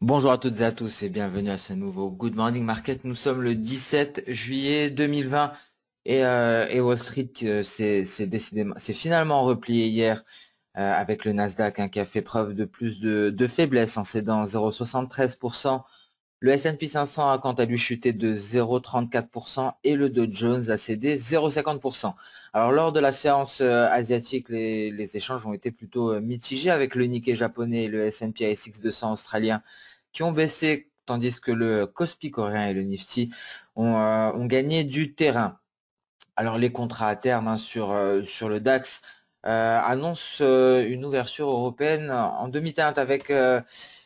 Bonjour à toutes et à tous et bienvenue à ce nouveau Good Morning Market. Nous sommes le 17 juillet 2020 et Wall Street s'est finalement replié hier avec le Nasdaq qui a fait preuve de plus de faiblesse en cédant 0,73%. Le S&P 500 a quant à lui chuté de 0,34% et le Dow Jones a cédé 0,50%. Alors lors de la séance asiatique, les échanges ont été plutôt mitigés avec le Nikkei japonais et le S&P ASX 200 australien qui ont baissé, tandis que le Kospi coréen et le Nifty ont gagné du terrain. Alors les contrats à terme sur le DAX annoncent une ouverture européenne en demi-teinte avec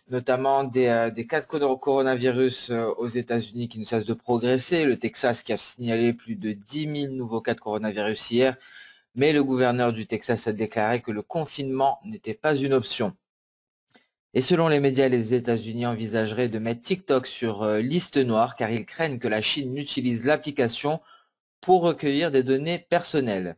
notamment des cas de coronavirus aux États-Unis qui ne cessent de progresser. Le Texas qui a signalé plus de 10 000 nouveaux cas de coronavirus hier, mais le gouverneur du Texas a déclaré que le confinement n'était pas une option. Et selon les médias, les États-Unis envisageraient de mettre TikTok sur liste noire car ils craignent que la Chine n'utilise l'application pour recueillir des données personnelles.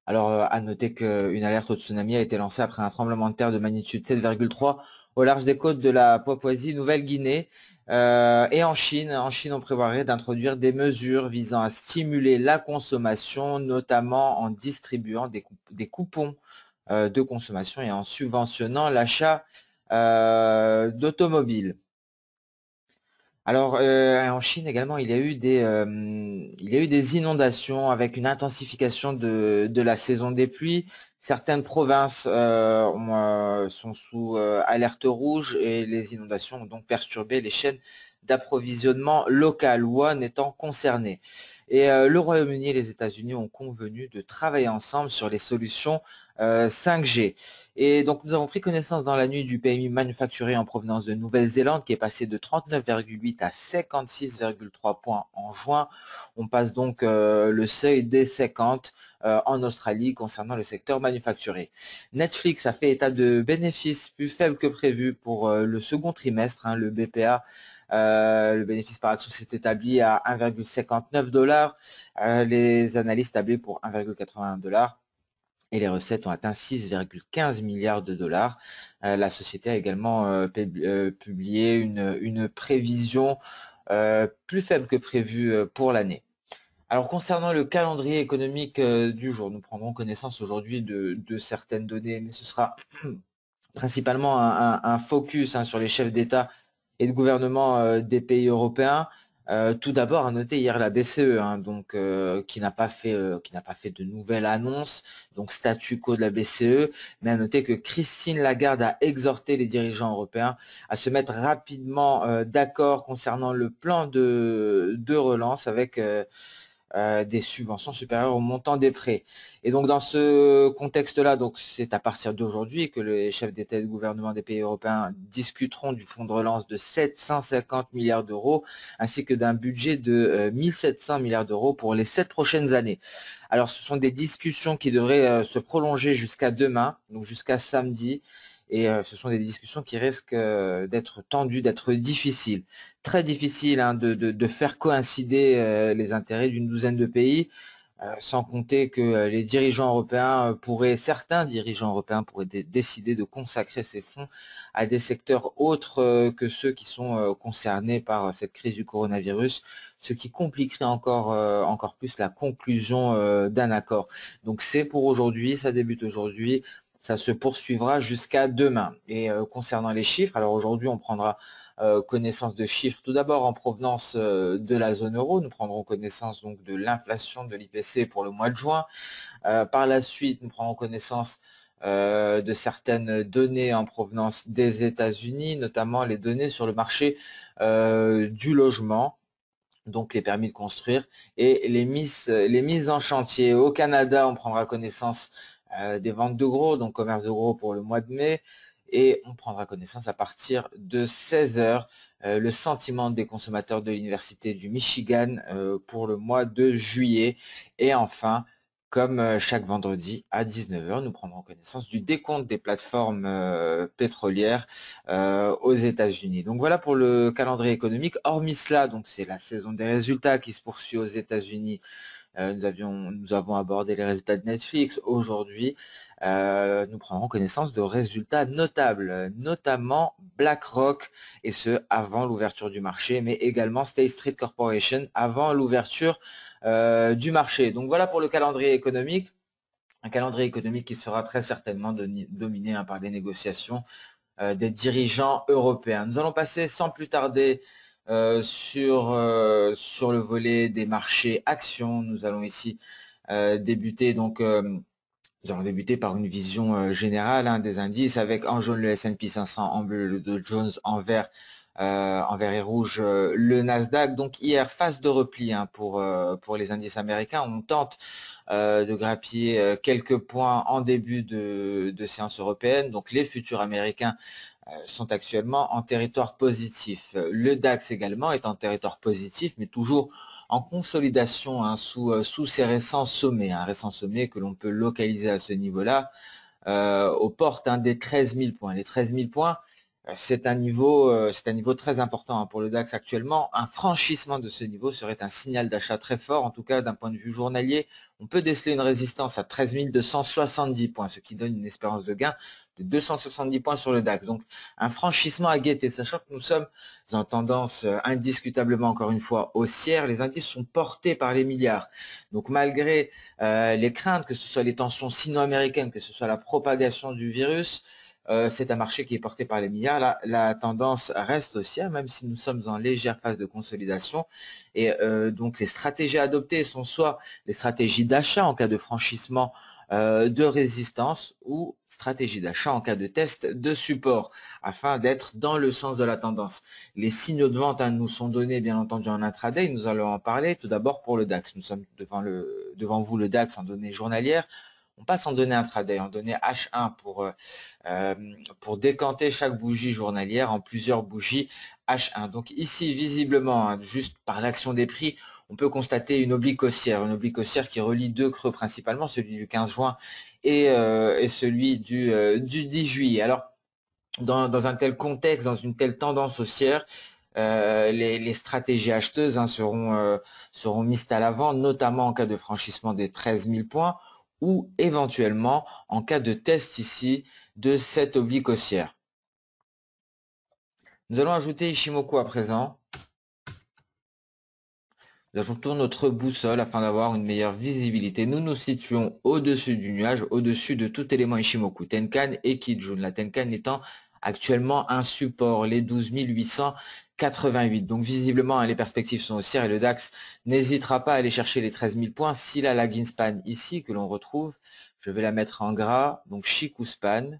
Alors, à noter qu'une alerte au tsunami a été lancée après un tremblement de terre de magnitude 7,3 au large des côtes de la Papouasie-Nouvelle-Guinée. Et en Chine, on prévoirait d'introduire des mesures visant à stimuler la consommation, notamment en distribuant des coupons de consommation et en subventionnant l'achat d'automobiles. Alors, en Chine également, il y a eu des inondations avec une intensification de la saison des pluies. Certaines provinces sont sous alerte rouge et les inondations ont donc perturbé les chaînes d'approvisionnement locales, Wuhan étant concernées. Et le Royaume-Uni et les États-Unis ont convenu de travailler ensemble sur les solutions 5G. Et donc, nous avons pris connaissance dans la nuit du PMI manufacturier en provenance de Nouvelle-Zélande qui est passé de 39,8 à 56,3 points en juin. On passe donc le seuil des 50 en Australie concernant le secteur manufacturier. Netflix a fait état de bénéfices plus faibles que prévu pour le second trimestre, le BPA. Le bénéfice par action s'est établi à 1,59 $. Les analystes tablaient pour 1,81 $. Et les recettes ont atteint 6,15 milliards de dollars. La société a également publié une prévision plus faible que prévu pour l'année. Alors concernant le calendrier économique du jour, nous prendrons connaissance aujourd'hui de certaines données, mais ce sera principalement un focus sur les chefs d'État et de gouvernement des pays européens. Tout d'abord, à noter hier la BCE, qui n'a pas fait de nouvelles annonces, donc statu quo de la BCE, mais à noter que Christine Lagarde a exhorté les dirigeants européens à se mettre rapidement d'accord concernant le plan de relance avec des subventions supérieures au montant des prêts. Et donc dans ce contexte-là, donc c'est à partir d'aujourd'hui que les chefs d'État et de gouvernement des pays européens discuteront du fonds de relance de 750 milliards d'euros, ainsi que d'un budget de 1700 milliards d'euros pour les 7 prochaines années. Alors ce sont des discussions qui devraient se prolonger jusqu'à demain, donc jusqu'à samedi. Et ce sont des discussions qui risquent d'être tendues, d'être difficiles. Très difficile de faire coïncider les intérêts d'une douzaine de pays, sans compter que les dirigeants européens certains dirigeants européens pourraient décider de consacrer ces fonds à des secteurs autres que ceux qui sont concernés par cette crise du coronavirus, ce qui compliquerait encore plus la conclusion d'un accord. Donc c'est pour aujourd'hui, ça débute aujourd'hui. Ça se poursuivra jusqu'à demain. Et concernant les chiffres, alors aujourd'hui, on prendra connaissance de chiffres tout d'abord en provenance de la zone euro. Nous prendrons connaissance donc de l'inflation de l'IPC pour le mois de juin. Par la suite, nous prendrons connaissance de certaines données en provenance des États-Unis, notamment les données sur le marché du logement, donc les permis de construire et les mises en chantier. Au Canada, on prendra connaissance des ventes de gros, donc commerce de gros pour le mois de mai, et on prendra connaissance à partir de 16 heures le sentiment des consommateurs de l'Université du Michigan pour le mois de juillet. Et enfin, comme chaque vendredi à 19 heures, nous prendrons connaissance du décompte des plateformes pétrolières aux États-Unis. Donc voilà pour le calendrier économique. Hormis cela, donc c'est la saison des résultats qui se poursuit aux États-Unis Nous avons abordé les résultats de Netflix. Aujourd'hui, nous prendrons connaissance de résultats notables, notamment BlackRock, et ce, avant l'ouverture du marché, mais également State Street Corporation avant l'ouverture du marché. Donc voilà pour le calendrier économique. Un calendrier économique qui sera très certainement dominé par les négociations des dirigeants européens. Nous allons passer sans plus tarder sur le volet des marchés actions. Nous allons ici débuter donc nous allons débuter par une vision générale des indices avec en jaune le S&P 500, en bleu le Dow Jones, en vert et rouge le Nasdaq. Donc hier, phase de repli pour les indices américains. On tente de grappiller quelques points en début de séance européenne. Donc les futurs américains sont actuellement en territoire positif. Le DAX également est en territoire positif, mais toujours en consolidation sous ses récents sommets, un récent sommet que l'on peut localiser à ce niveau-là, aux portes des 13 000 points. Les 13 000 points, c'est un niveau très important pour le DAX actuellement. Un franchissement de ce niveau serait un signal d'achat très fort, en tout cas d'un point de vue journalier. On peut déceler une résistance à 13 270 points, ce qui donne une espérance de gain de 270 points sur le DAX. Donc un franchissement à guetter, sachant que nous sommes en tendance indiscutablement, encore une fois, haussière. Les indices sont portés par les milliards. Donc malgré les craintes, que ce soit les tensions sino-américaines, que ce soit la propagation du virus, c'est un marché qui est porté par les milliards. La tendance reste haussière, même si nous sommes en légère phase de consolidation. Et donc les stratégies adoptées sont soit les stratégies d'achat en cas de franchissement de résistance ou stratégie d'achat en cas de test de support afin d'être dans le sens de la tendance. Les signaux de vente nous sont donnés bien entendu en intraday, nous allons en parler. Tout d'abord pour le DAX, nous sommes devant vous le DAX en données journalières. On passe en données intraday, en données H1 pour décanter chaque bougie journalière en plusieurs bougies H1. Donc ici, visiblement, juste par l'action des prix, on peut constater une oblique haussière qui relie deux creux principalement, celui du 15 juin et celui du 10 juillet. Alors, dans un tel contexte, dans une telle tendance haussière, les stratégies acheteuses seront mises à l'avant, notamment en cas de franchissement des 13 000 points ou éventuellement en cas de test ici de cette oblique haussière. Nous allons ajouter Ishimoku à présent. Nous ajoutons notre boussole afin d'avoir une meilleure visibilité. Nous nous situons au-dessus du nuage, au-dessus de tout élément Ishimoku, Tenkan et Kijun. La Tenkan étant actuellement un support, les 12 888. Donc visiblement, les perspectives sont haussières et le DAX n'hésitera pas à aller chercher les 13 000 points. S'il a la Greenspan ici que l'on retrouve, je vais la mettre en gras, donc Chikuspan.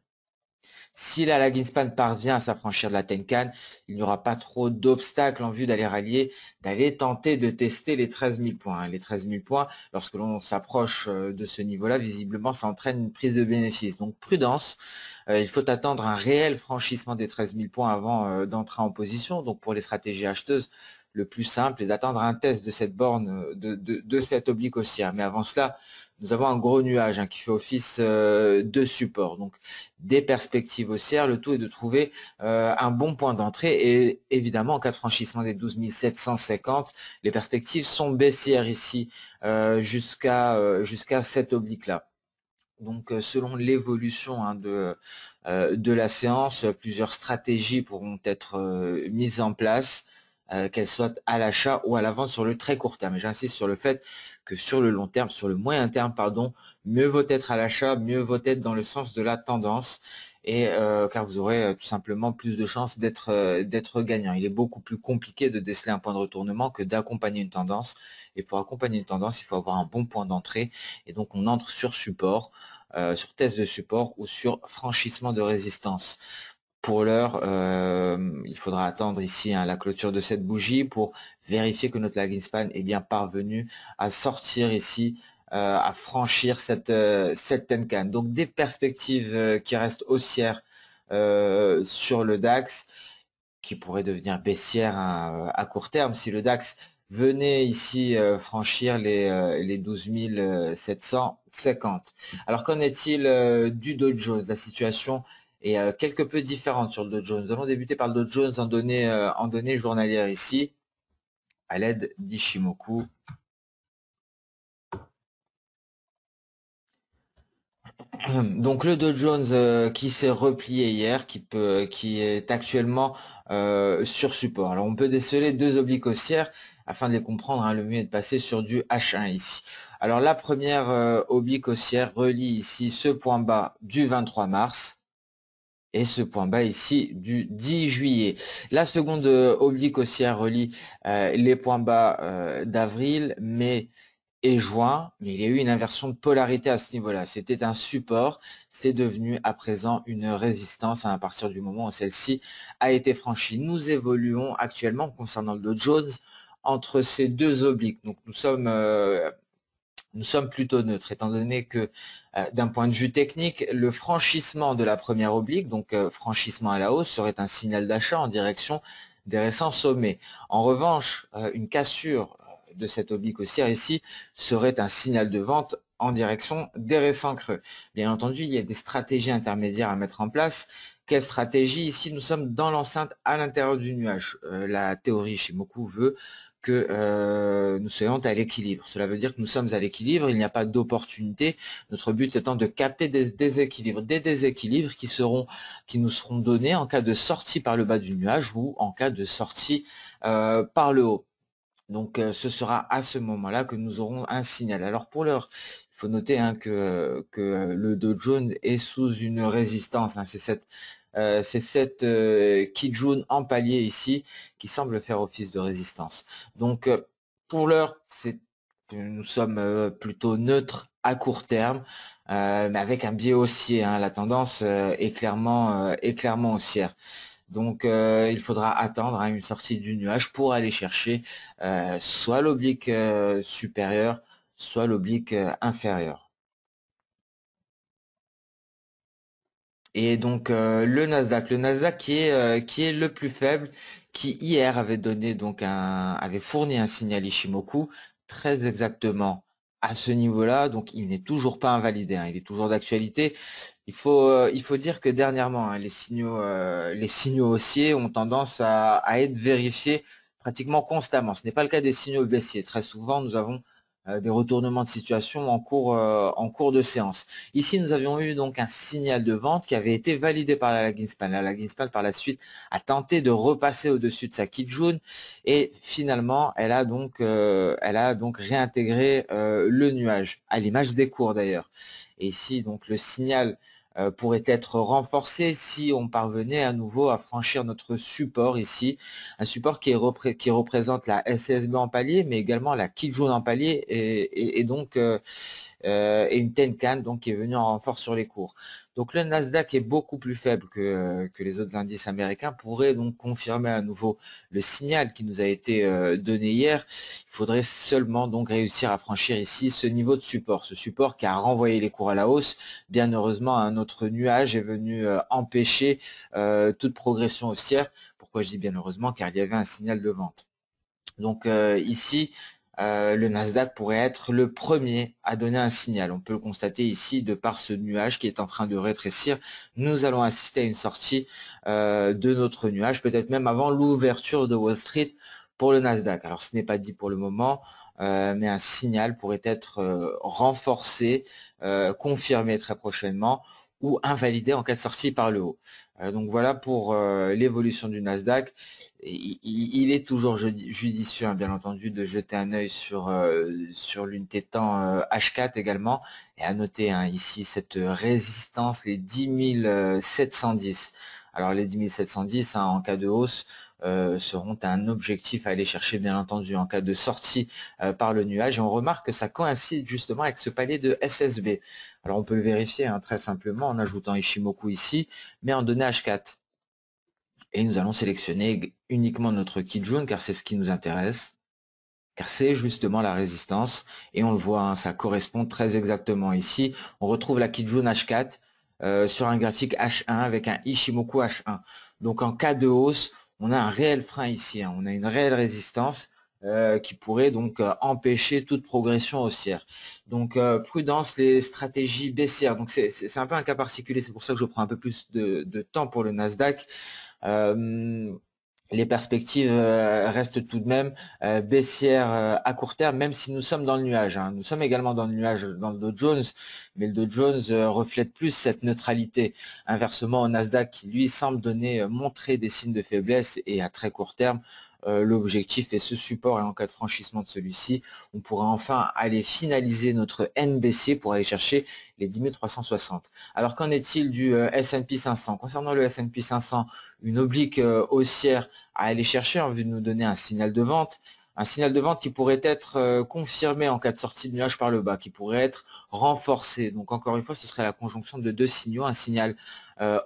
Si la Greenspan parvient à s'affranchir de la Tenkan, il n'y aura pas trop d'obstacles en vue d'aller rallier, d'aller tenter de tester les 13 000 points. Les 13 000 points, lorsque l'on s'approche de ce niveau-là, visiblement, ça entraîne une prise de bénéfice. Donc prudence, il faut attendre un réel franchissement des 13 000 points avant d'entrer en position. Donc pour les stratégies acheteuses, le plus simple est d'attendre un test de cette borne, de cette oblique haussière. Mais avant cela, nous avons un gros nuage qui fait office de support. Donc des perspectives haussières, le tout est de trouver un bon point d'entrée et évidemment en cas de franchissement des 12 750, les perspectives sont baissières ici jusqu'à cette oblique-là. Donc selon l'évolution de la séance, plusieurs stratégies pourront être mises en place, qu'elles soient à l'achat ou à la vente sur le très court terme. Et j'insiste sur le fait que sur le long terme, sur le moyen terme, pardon, mieux vaut être à l'achat, mieux vaut être dans le sens de la tendance, et car vous aurez tout simplement plus de chances d'être gagnant. Il est beaucoup plus compliqué de déceler un point de retournement que d'accompagner une tendance. Et pour accompagner une tendance, il faut avoir un bon point d'entrée. Et donc on entre sur support, sur test de support ou sur franchissement de résistance. Pour l'heure, il faudra attendre ici la clôture de cette bougie pour vérifier que notre lagging span est bien parvenu à sortir ici, à franchir cette Tenkan. Donc des perspectives qui restent haussières sur le DAX, qui pourraient devenir baissières à court terme si le DAX venait ici franchir les 12 750. Alors qu'en est-il du Dow Jones? La situation est quelque peu différente sur le Dow Jones. Nous allons débuter par le Dow Jones en données journalières ici, à l'aide d'Ishimoku. Donc le Dow Jones qui s'est replié hier, qui est actuellement sur support. Alors on peut déceler deux obliques haussières afin de les comprendre, hein, le mieux est de passer sur du H1 ici. Alors la première oblique haussière relie ici ce point bas du 23 mars et ce point bas ici du 10 juillet. La seconde oblique haussière relie les points bas d'avril, mai et juin, mais il y a eu une inversion de polarité à ce niveau-là. C'était un support, c'est devenu à présent une résistance à partir du moment où celle-ci a été franchie. Nous évoluons actuellement concernant le Dow Jones entre ces deux obliques. Donc nous sommes plutôt neutres, étant donné que d'un point de vue technique, le franchissement de la première oblique, donc franchissement à la hausse, serait un signal d'achat en direction des récents sommets. En revanche, une cassure de cette oblique haussière ici serait un signal de vente en direction des récents creux. Bien entendu, il y a des stratégies intermédiaires à mettre en place. Quelle stratégie? Ici, nous sommes dans l'enceinte à l'intérieur du nuage. La théorie Shimoku veut que nous soyons à l'équilibre. Cela veut dire que nous sommes à l'équilibre, il n'y a pas d'opportunité. Notre but étant de capter des déséquilibres qui nous seront donnés en cas de sortie par le bas du nuage ou en cas de sortie par le haut. Donc ce sera à ce moment-là que nous aurons un signal. Alors pour l'heure, il faut noter, hein, que le Dow Jones est sous une résistance, hein. C'est cette Kijun en palier ici qui semble faire office de résistance. Donc pour l'heure, nous sommes plutôt neutres à court terme, mais avec un biais haussier, hein. La tendance est clairement haussière. Donc il faudra attendre, hein, une sortie du nuage pour aller chercher soit l'oblique supérieur, soit l'oblique inférieur. Et donc le Nasdaq qui est le plus faible, qui hier avait donné donc avait fourni un signal Ishimoku très exactement à ce niveau-là, donc il n'est toujours pas invalidé, hein, il est toujours d'actualité. Il faut dire que dernièrement, hein, les signaux haussiers ont tendance à être vérifiés pratiquement constamment. Ce n'est pas le cas des signaux baissiers. Très souvent, nous avons des retournements de situation en cours de séance. Ici, nous avions eu donc un signal de vente qui avait été validé par la lagging span. La lagging span, par la suite, a tenté de repasser au-dessus de sa Kijun et finalement, elle a donc réintégré le nuage, à l'image des cours d'ailleurs. Et ici, donc, le signal pourrait être renforcé si on parvenait à nouveau à franchir notre support ici, un support qui représente la SSB en palier, mais également la Kijun en palier et donc et une Tenkan donc qui est venue en renfort sur les cours. Donc le Nasdaq est beaucoup plus faible que les autres indices américains, pourrait donc confirmer à nouveau le signal qui nous a été donné hier. Il faudrait seulement donc réussir à franchir ici ce niveau de support, ce support qui a renvoyé les cours à la hausse. Bien heureusement, un autre nuage est venu empêcher toute progression haussière. Pourquoi je dis bien heureusement? Car il y avait un signal de vente. Donc ici, le Nasdaq pourrait être le premier à donner un signal. On peut le constater ici de par ce nuage qui est en train de rétrécir. Nous allons assister à une sortie de notre nuage, peut-être même avant l'ouverture de Wall Street pour le Nasdaq. Alors ce n'est pas dit pour le moment, mais un signal pourrait être renforcé, confirmé très prochainement ou invalidé en cas de sortie par le haut. Donc voilà pour l'évolution du Nasdaq. Il est toujours judicieux, hein, bien entendu, de jeter un œil sur l'unité de temps H4 également. Et à noter, hein, ici cette résistance, les 10 710. Alors les 10 710, hein, en cas de hausse, seront un objectif à aller chercher, bien entendu, en cas de sortie par le nuage. Et on remarque que ça coïncide justement avec ce palier de SSB. Alors on peut le vérifier, hein, très simplement en ajoutant Ishimoku ici, mais en données H4. Et nous allons sélectionner uniquement notre Kijun car c'est ce qui nous intéresse, car c'est justement la résistance. Et on le voit, hein, ça correspond très exactement ici. On retrouve la Kijun H4 sur un graphique H1 avec un Ishimoku H1. Donc en cas de hausse, on a un réel frein ici, hein, on a une réelle résistance qui pourrait donc empêcher toute progression haussière. Donc prudence, les stratégies baissières. Donc c'est un peu un cas particulier, c'est pour ça que je prends un peu plus de temps pour le Nasdaq. les perspectives restent tout de même baissières à court terme, même si nous sommes dans le nuage, hein. Nous sommes également dans le nuage dans le Dow Jones, mais le Dow Jones reflète plus cette neutralité. Inversement, au Nasdaq, qui lui semble montrer des signes de faiblesse et à très court terme, l'objectif est ce support et en cas de franchissement de celui-ci, on pourra enfin aller finaliser notre N baissier pour aller chercher les 10 360. Alors qu'en est-il du S&P 500? Concernant le S&P 500, une oblique haussière à aller chercher en vue de nous donner un signal de vente qui pourrait être confirmé en cas de sortie de nuage par le bas, qui pourrait être renforcé. Donc encore une fois, ce serait la conjonction de deux signaux, un signal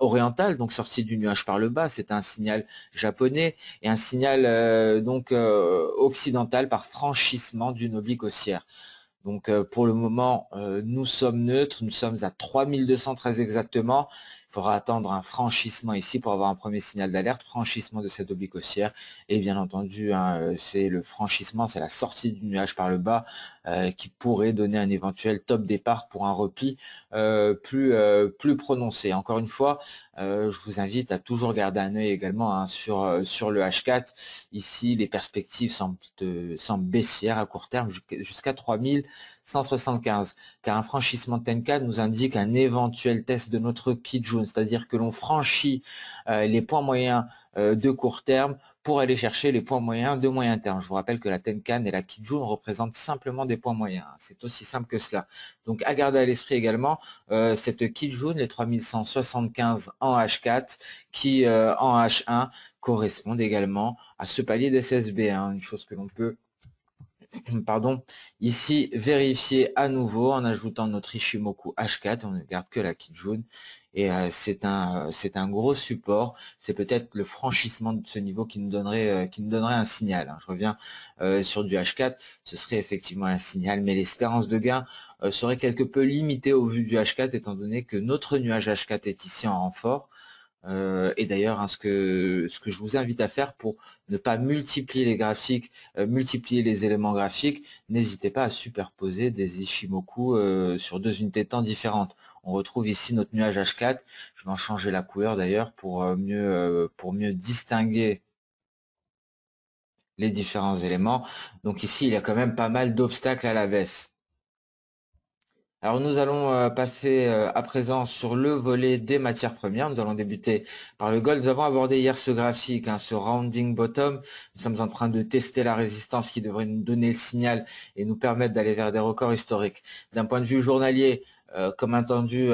oriental, donc sortie du nuage par le bas, c'est un signal japonais, et un signal occidental par franchissement d'une oblique haussière. Donc pour le moment, nous sommes neutres, nous sommes à 3213 exactement. Il faudra attendre un franchissement ici pour avoir un premier signal d'alerte, franchissement de cette oblique haussière. Et bien entendu, hein, c'est le franchissement, c'est la sortie du nuage par le bas qui pourrait donner un éventuel top départ pour un repli plus prononcé. Encore une fois, je vous invite à toujours garder un œil également hein, sur le H4. Ici, les perspectives semblent baissières à court terme jusqu'à 3175, car un franchissement de Tenkan nous indique un éventuel test de notre Kijun, c'est-à-dire que l'on franchit les points moyens de court terme pour aller chercher les points moyens de moyen terme. Je vous rappelle que la Tenkan et la Kijun représentent simplement des points moyens. C'est aussi simple que cela. Donc à garder à l'esprit également cette Kijun, les 3175 en H4, qui en H1 correspondent également à ce palier d'SSB, hein, une chose que l'on peut pardon, ici vérifier à nouveau en ajoutant notre Ishimoku H4, on ne garde que la Kijun, et c'est un gros support, c'est peut-être le franchissement de ce niveau qui nous donnerait un signal, hein. Je reviens sur du H4, ce serait effectivement un signal, mais l'espérance de gain serait quelque peu limitée au vu du H4, étant donné que notre nuage H4 est ici en renfort. Et d'ailleurs, hein, ce que je vous invite à faire pour ne pas multiplier les graphiques, multiplier les éléments graphiques, n'hésitez pas à superposer des Ishimoku sur deux unités de temps différentes. On retrouve ici notre nuage H4. Je vais en changer la couleur d'ailleurs pour mieux distinguer les différents éléments. Donc ici, il y a quand même pas mal d'obstacles à la baisse. Alors nous allons passer à présent sur le volet des matières premières. Nous allons débuter par le gold. Nous avons abordé hier ce graphique, hein, ce rounding bottom. Nous sommes en train de tester la résistance qui devrait nous donner le signal et nous permettre d'aller vers des records historiques. D'un point de vue journalier, comme attendu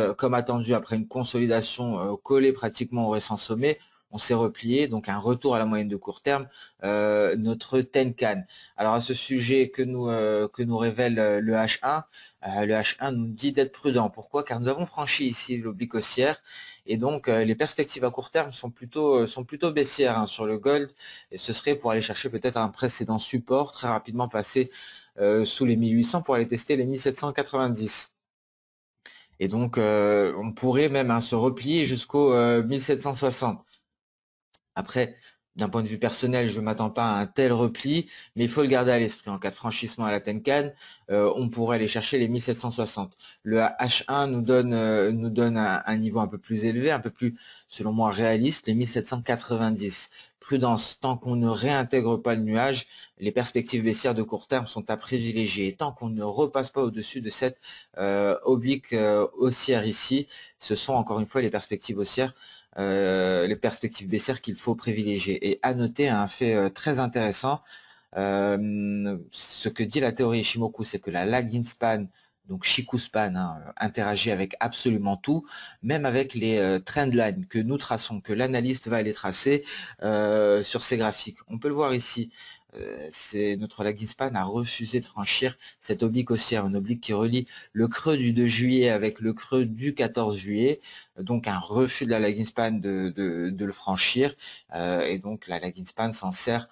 après une consolidation collée pratiquement au récent sommet, on s'est replié, donc un retour à la moyenne de court terme, notre Tenkan. Alors à ce sujet que nous révèle le H1, le H1 nous dit d'être prudent. Pourquoi? Car nous avons franchi ici l'oblique haussière et donc les perspectives à court terme sont plutôt baissières hein, sur le gold, et ce serait pour aller chercher peut-être un précédent support, très rapidement passer sous les 1800 pour aller tester les 1790. Et donc on pourrait même hein, se replier jusqu'au 1760. Après, d'un point de vue personnel, je ne m'attends pas à un tel repli, mais il faut le garder à l'esprit. En cas de franchissement à la Tenkan, on pourrait aller chercher les 1760. Le H1 nous donne un niveau un peu plus élevé, un peu plus, selon moi, réaliste, les 1790. Prudence, tant qu'on ne réintègre pas le nuage, les perspectives baissières de court terme sont à privilégier. Et tant qu'on ne repasse pas au-dessus de cette oblique haussière ici, ce sont encore une fois les perspectives haussières les perspectives baissières qu'il faut privilégier. Et à noter un fait très intéressant, ce que dit la théorie Ishimoku, c'est que la lagging span, donc Shiku span, hein, interagit avec absolument tout, même avec les trend lines que nous traçons, que l'analyste va aller tracer sur ces graphiques. On peut le voir ici. C'est notre lagging span a refusé de franchir cette oblique haussière, une oblique qui relie le creux du 2 juillet avec le creux du 14 juillet, donc un refus de la lagging span de le franchir, et donc la lagging span s'en sert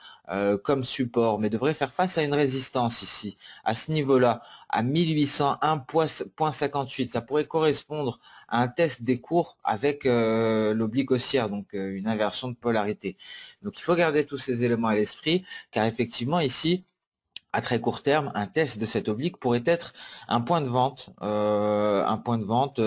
comme support, mais devrait faire face à une résistance ici, à ce niveau-là, à 1801,58. Ça pourrait correspondre à un test des cours avec l'oblique haussière, donc une inversion de polarité. Donc il faut garder tous ces éléments à l'esprit, car effectivement ici, à très court terme, un test de cette oblique pourrait être un point de vente, un point de vente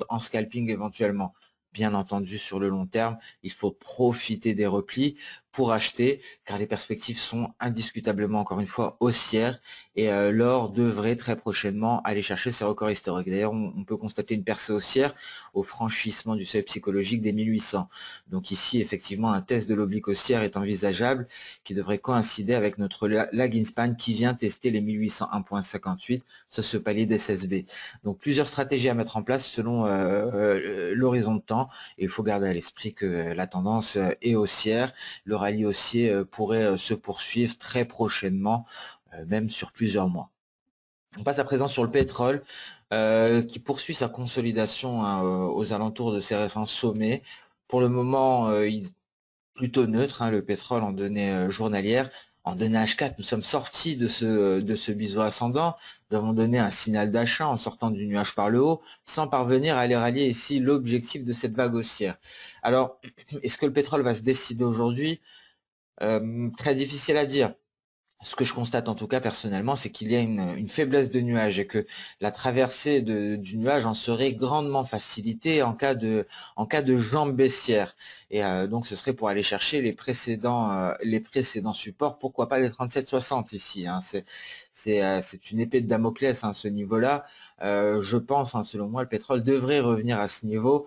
en scalping éventuellement. Bien entendu, sur le long terme, il faut profiter des replis pour acheter, car les perspectives sont indiscutablement, encore une fois, haussières, et l'or devrait très prochainement aller chercher ses records historiques. D'ailleurs, on peut constater une percée haussière au franchissement du seuil psychologique des 1800. Donc ici, effectivement, un test de l'oblique haussière est envisageable, qui devrait coïncider avec notre lagging span qui vient tester les 1801,58 sur ce palier d'SSB. Donc plusieurs stratégies à mettre en place selon l'horizon de temps, et il faut garder à l'esprit que la tendance est haussière. Le rallye haussier pourrait se poursuivre très prochainement, même sur plusieurs mois. On passe à présent sur le pétrole, qui poursuit sa consolidation, hein, aux alentours de ses récents sommets. Pour le moment, il est plutôt neutre, hein, le pétrole en données journalières. En données H4, nous sommes sortis de ce biseau ascendant. Nous avons donné un signal d'achat en sortant du nuage par le haut, sans parvenir à aller rallier ici l'objectif de cette vague haussière. Alors, est-ce que le pétrole va se décider aujourd'hui? Très difficile à dire. Ce que je constate en tout cas personnellement, c'est qu'il y a une faiblesse de nuage et que la traversée du nuage en serait grandement facilitée en cas de jambe baissière. Et donc ce serait pour aller chercher les précédents supports, pourquoi pas les 37,60 ici, hein. C'est une épée de Damoclès, hein, ce niveau-là. Je pense, hein, selon moi, le pétrole devrait revenir à ce niveau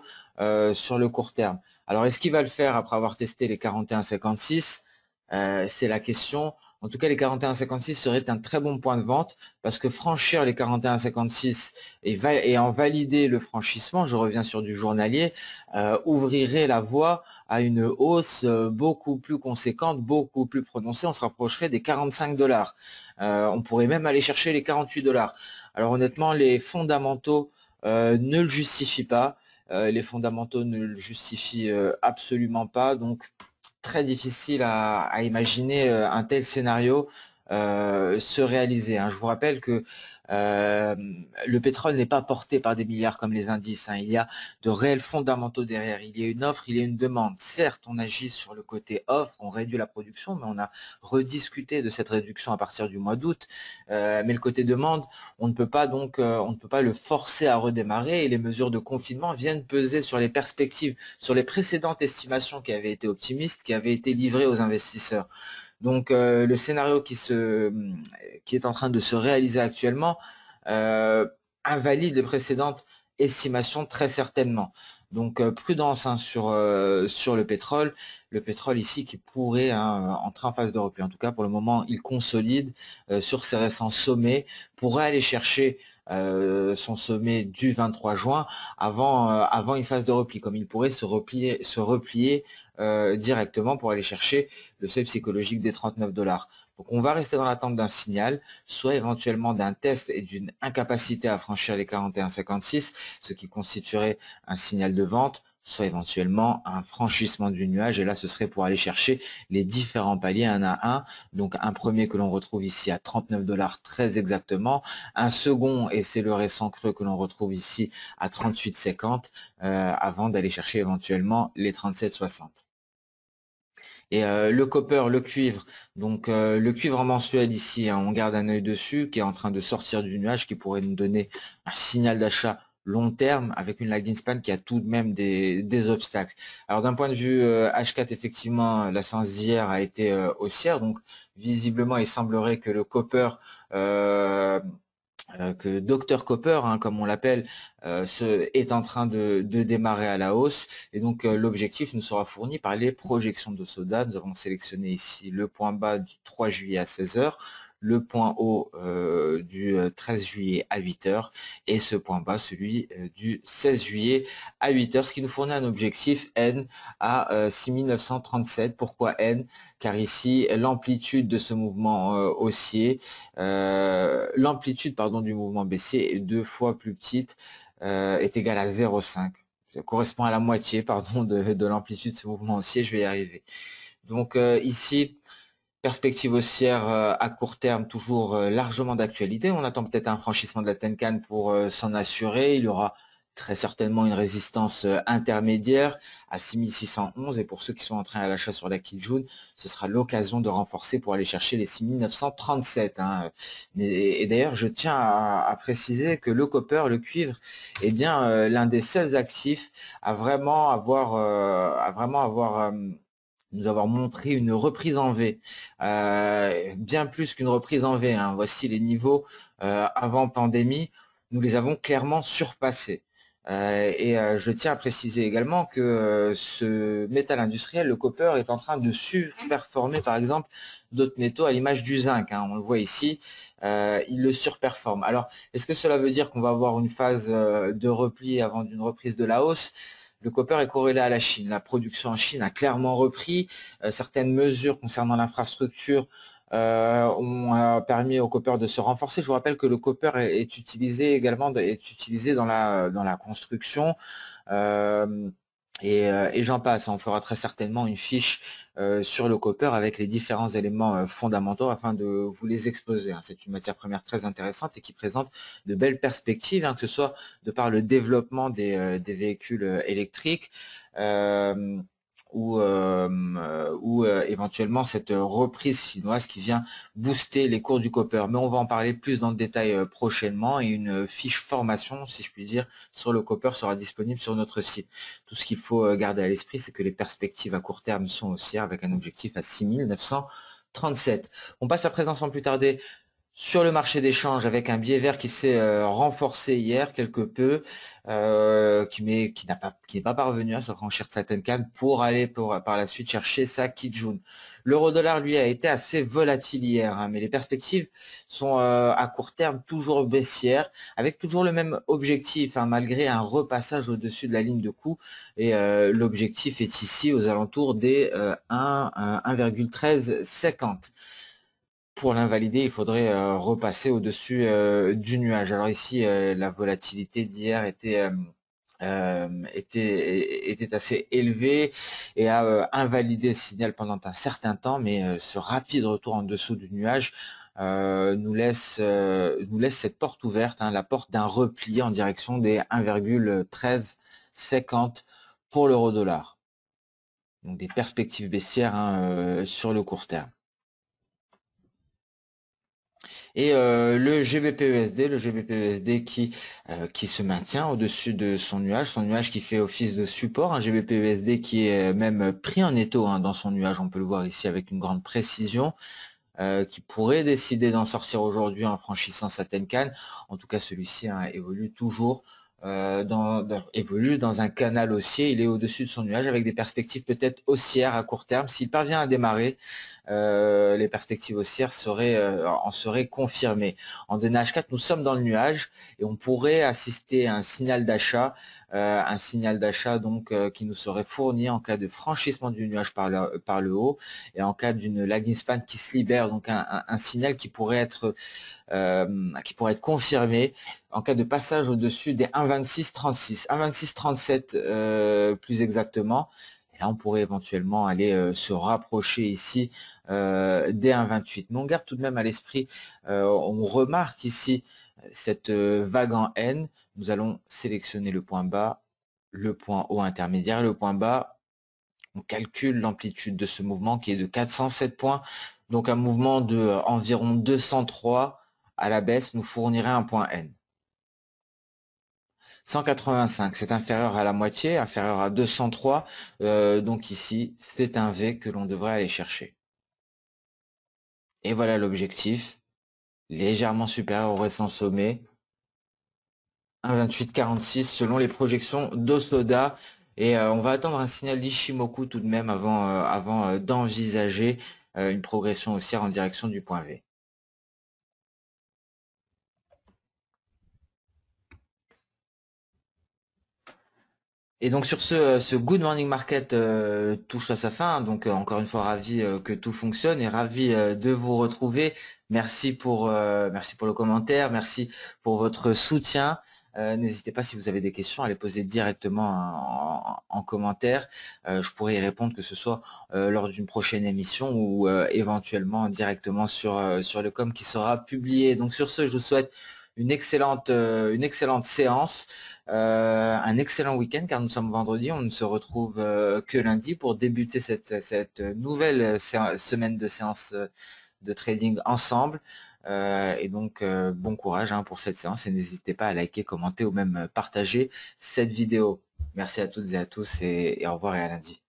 sur le court terme. Alors est-ce qu'il va le faire après avoir testé les 41,56? C'est la question. En tout cas, les 41,56 seraient un très bon point de vente parce que franchir les 41,56 et en valider le franchissement, je reviens sur du journalier, ouvrirait la voie à une hausse beaucoup plus conséquente, beaucoup plus prononcée. On se rapprocherait des 45 $. On pourrait même aller chercher les 48 $. Alors honnêtement, les fondamentaux ne le justifient pas. Les fondamentaux ne le justifient absolument pas. Donc, très difficile à imaginer un tel scénario se réaliser, hein. Je vous rappelle que euh, le pétrole n'est pas porté par des milliards comme les indices, hein. Il y a de réels fondamentaux derrière. Il y a une offre, il y a une demande. Certes, on agit sur le côté offre, on réduit la production, mais on a rediscuté de cette réduction à partir du mois d'août. Mais le côté demande, on ne peut pas on ne peut pas le forcer à redémarrer, et les mesures de confinement viennent peser sur les perspectives, sur les précédentes estimations qui avaient été optimistes, qui avaient été livrées aux investisseurs. Donc le scénario qui est en train de se réaliser actuellement invalide les précédentes estimations très certainement. Donc prudence, hein, sur le pétrole. Le pétrole ici qui pourrait, hein, entrer en phase de repli. En tout cas, pour le moment, il consolide sur ses récents sommets, pourrait aller chercher son sommet du 23 juin avant une phase de repli, comme il pourrait se replier directement pour aller chercher le seuil psychologique des 39 $. Donc on va rester dans l'attente d'un signal, soit éventuellement d'un test et d'une incapacité à franchir les 41,56, ce qui constituerait un signal de vente, soit éventuellement un franchissement du nuage, et là ce serait pour aller chercher les différents paliers un à un. Donc un premier que l'on retrouve ici à 39 $ très exactement, un second, et c'est le récent creux que l'on retrouve ici à 38,50 avant d'aller chercher éventuellement les 37,60. Et le copper, le cuivre, donc le cuivre en mensuel ici, hein, on garde un œil dessus, qui est en train de sortir du nuage, qui pourrait nous donner un signal d'achat long terme avec une lagging span qui a tout de même des obstacles. Alors d'un point de vue H4, effectivement, la séance d'hier a été haussière, donc visiblement il semblerait que le copper que Dr Copper, hein, comme on l'appelle, est en train de démarrer à la hausse, et donc l'objectif nous sera fourni par les projections de Soda. Nous avons sélectionné ici le point bas du 3 juillet à 16 h, le point haut du 13 juillet à 8 h, et ce point bas, celui du 16 juillet à 8 h, ce qui nous fournit un objectif N à 6937. Pourquoi N? Car ici, l'amplitude de ce mouvement haussier, l'amplitude du mouvement baissier est 2 fois plus petite, est égale à 0,5. Ça correspond à la moitié de l'amplitude de ce mouvement haussier, je vais y arriver. Donc ici, perspective haussière à court terme, toujours largement d'actualité. On attend peut-être un franchissement de la Tenkan pour s'en assurer. Il y aura très certainement une résistance intermédiaire à 6611, et pour ceux qui sont entrés à l'achat sur la Kijun, ce sera l'occasion de renforcer pour aller chercher les 6937, hein. Et d'ailleurs, je tiens à préciser que le copper, le cuivre, est bien l'un des seuls actifs à vraiment avoir nous avoir montré une reprise en V, bien plus qu'une reprise en V, hein. Voici les niveaux avant pandémie, nous les avons clairement surpassés. Je tiens à préciser également que ce métal industriel, le copper, est en train de surperformer par exemple d'autres métaux à l'image du zinc, hein, on le voit ici, il le surperforme. Alors, est-ce que cela veut dire qu'on va avoir une phase de repli avant d'une reprise de la hausse? Le copper est corrélé à la Chine. La production en Chine a clairement repris. Certaines mesures concernant l'infrastructure ont permis au copper de se renforcer. Je vous rappelle que le copper est utilisé également dans la construction. Et j'en passe. On fera très certainement une fiche sur le copper avec les différents éléments fondamentaux afin de vous les exposer, hein. C'est une matière première très intéressante et qui présente de belles perspectives, hein, que ce soit de par le développement des véhicules électriques, ou éventuellement cette reprise chinoise qui vient booster les cours du copper. Mais on va en parler plus dans le détail prochainement, et une fiche formation, si je puis dire, sur le copper sera disponible sur notre site. Tout ce qu'il faut garder à l'esprit, c'est que les perspectives à court terme sont haussières avec un objectif à 6937. On passe à présent sans plus tarder sur le marché d'échange avec un biais vert qui s'est renforcé hier quelque peu, qui n'est pas parvenu à se franchir de sa Tenkan pour aller par la suite chercher sa Kijun. L'euro-dollar, lui, a été assez volatile hier, hein, mais les perspectives sont à court terme toujours baissières, avec toujours le même objectif, hein, malgré un repassage au-dessus de la ligne de coût. Et l'objectif est ici aux alentours des 1,1350. Pour l'invalider, il faudrait repasser au-dessus du nuage. Alors ici, la volatilité d'hier était assez élevée et a invalidé le signal pendant un certain temps, mais ce rapide retour en dessous du nuage nous laisse cette porte ouverte, hein, la porte d'un repli en direction des 1,1350 pour l'euro-dollar. Donc des perspectives baissières, hein, sur le court terme. Et le GBP-USD qui se maintient au-dessus de son nuage qui fait office de support, un GBP-USD qui est même pris en étau, hein, dans son nuage, on peut le voir ici avec une grande précision, qui pourrait décider d'en sortir aujourd'hui en franchissant sa Tenkan. En tout cas, celui-ci, hein, évolue toujours évolue dans un canal haussier. Il est au-dessus de son nuage avec des perspectives peut-être haussières à court terme. S'il parvient à démarrer, les perspectives haussières en seraient confirmées. En DNH4, nous sommes dans le nuage et on pourrait assister à un signal d'achat, donc qui nous serait fourni en cas de franchissement du nuage par le haut et en cas d'une lagging span qui se libère, donc un signal qui pourrait être confirmé en cas de passage au-dessus des 1,2636, 1,2637 plus exactement. Et là, on pourrait éventuellement aller se rapprocher ici des 1,28. Mais on garde tout de même à l'esprit, on remarque ici cette vague en N. Nous allons sélectionner le point bas, le point haut intermédiaire, le point bas. On calcule l'amplitude de ce mouvement qui est de 407 points. Donc un mouvement de environ 203 à la baisse nous fournirait un point N. 185, c'est inférieur à la moitié, inférieur à 203. Donc ici, c'est un V que l'on devrait aller chercher. Et voilà l'objectif, légèrement supérieur au récent sommet, 1,2846 selon les projections d'Osoda. Et on va attendre un signal d'Ishimoku tout de même avant d'envisager une progression haussière en direction du point V. Et donc sur ce Good Morning Market touche à sa fin. Donc encore une fois, ravi que tout fonctionne et ravi de vous retrouver. Merci pour le commentaire, merci pour votre soutien. N'hésitez pas, si vous avez des questions, à les poser directement en commentaire. Je pourrais y répondre, que ce soit lors d'une prochaine émission ou éventuellement directement sur le com qui sera publié. Donc sur ce, je vous souhaite une excellente séance, un excellent week-end, car nous sommes vendredi. On ne se retrouve que lundi pour débuter cette nouvelle semaine de séance de trading ensemble. Et donc bon courage, hein, pour cette séance, et n'hésitez pas à liker, commenter ou même partager cette vidéo. Merci à toutes et à tous, et au revoir et à lundi.